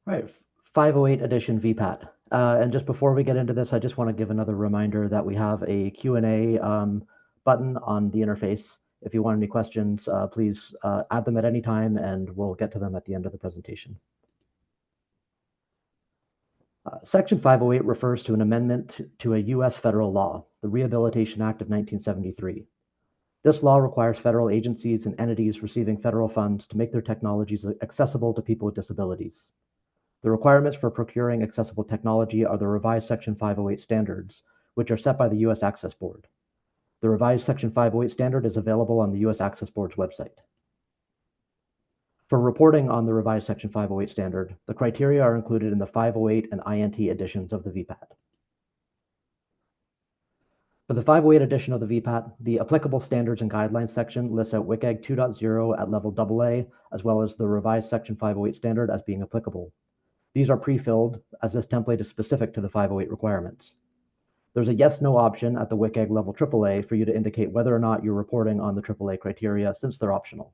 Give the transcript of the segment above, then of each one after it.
All right, 508 edition VPAT. And just before we get into this, I just want to give another reminder that we have a Q&A button on the interface. If you want any questions, please add them at any time, and we'll get to them at the end of the presentation. Section 508 refers to an amendment to a U.S. federal law, the Rehabilitation Act of 1973. This law requires federal agencies and entities receiving federal funds to make their technologies accessible to people with disabilities. The requirements for procuring accessible technology are the revised Section 508 standards, which are set by the U.S. Access Board. The revised Section 508 standard is available on the U.S. Access Board's website. For reporting on the revised Section 508 standard, the criteria are included in the 508 and INT editions of the VPAT. For the 508 edition of the VPAT, the applicable standards and guidelines section lists out WCAG 2.0 at level AA, as well as the revised Section 508 standard as being applicable. These are pre-filled, as this template is specific to the 508 requirements. There's a yes/no option at the WCAG level AAA for you to indicate whether or not you're reporting on the AAA criteria, since they're optional.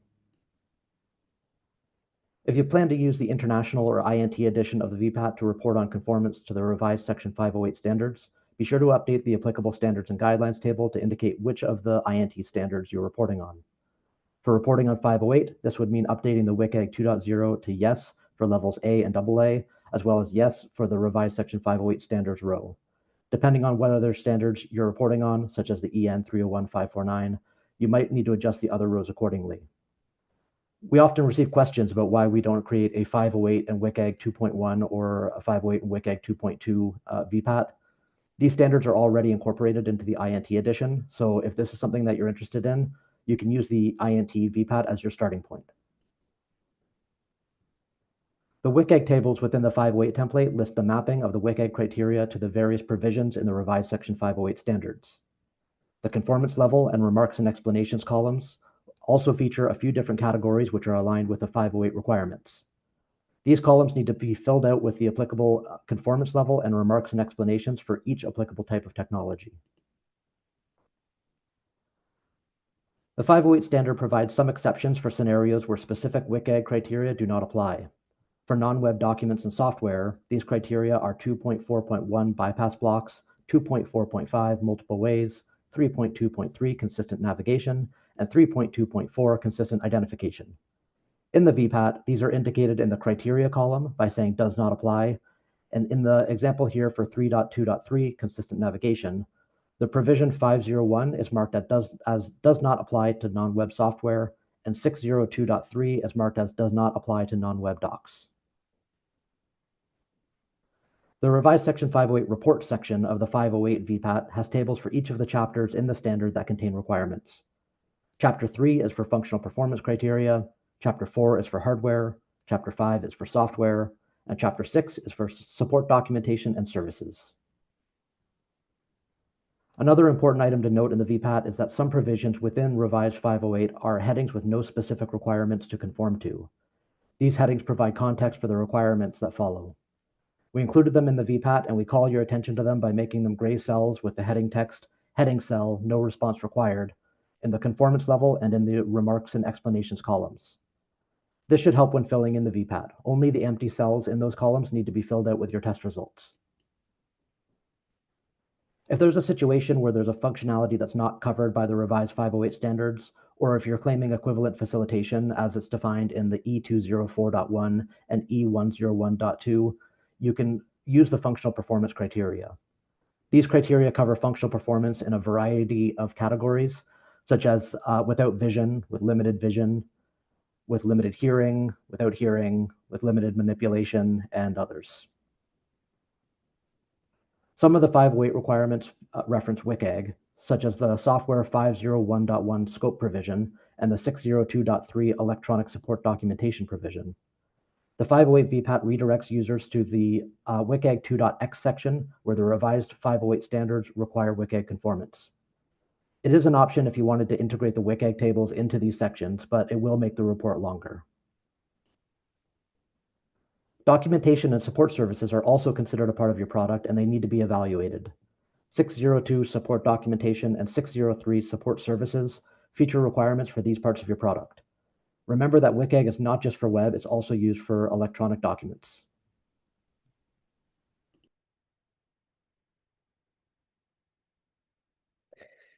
If you plan to use the International or INT edition of the VPAT to report on conformance to the revised Section 508 standards, be sure to update the applicable standards and guidelines table to indicate which of the INT standards you're reporting on. For reporting on 508, this would mean updating the WCAG 2.0 to yes for levels A and AA, as well as yes for the revised Section 508 standards row. Depending on what other standards you're reporting on, such as the EN 301549, you might need to adjust the other rows accordingly. We often receive questions about why we don't create a 508 and WCAG 2.1 or a 508 and WCAG 2.2 VPAT. These standards are already incorporated into the INT edition, so if this is something that you're interested in, you can use the INT VPAT as your starting point. The WCAG tables within the 508 template list the mapping of the WCAG criteria to the various provisions in the revised Section 508 standards. The conformance level and remarks and explanations columns also feature a few different categories which are aligned with the 508 requirements. These columns need to be filled out with the applicable conformance level and remarks and explanations for each applicable type of technology. The 508 standard provides some exceptions for scenarios where specific WCAG criteria do not apply. For non-web documents and software, these criteria are 2.4.1 bypass blocks, 2.4.5 multiple ways, 3.2.3 consistent navigation, and 3.2.4 consistent identification. In the VPAT, these are indicated in the criteria column by saying does not apply, and in the example here for 3.2.3 consistent navigation, the provision 501 is marked as does not apply to non-web software, and 602.3 is marked as does not apply to non-web docs. The revised Section 508 report section of the 508 VPAT has tables for each of the chapters in the standard that contain requirements. Chapter 3 is for functional performance criteria, Chapter 4 is for hardware, Chapter 5 is for software, and Chapter 6 is for support documentation and services. Another important item to note in the VPAT is that some provisions within revised 508 are headings with no specific requirements to conform to. These headings provide context for the requirements that follow. We included them in the VPAT, and we call your attention to them by making them gray cells with the heading text, heading cell, no response required, in the conformance level and in the remarks and explanations columns. This should help when filling in the VPAT. Only the empty cells in those columns need to be filled out with your test results. If there's a situation where there's a functionality that's not covered by the revised 508 standards, or if you're claiming equivalent facilitation as it's defined in the E204.1 and E101.2, you can use the functional performance criteria. These criteria cover functional performance in a variety of categories, such as without vision, with limited vision, with limited hearing, without hearing, with limited manipulation, and others. Some of the 508 requirements reference WCAG, such as the software 501.1 scope provision and the 602.3 electronic support documentation provision. The 508 VPAT redirects users to the WCAG 2.x section, where the revised 508 standards require WCAG conformance. It is an option if you wanted to integrate the WCAG tables into these sections, but it will make the report longer. Documentation and support services are also considered a part of your product, and they need to be evaluated. 602 support documentation and 603 support services feature requirements for these parts of your product. Remember that WCAG is not just for web, it's also used for electronic documents.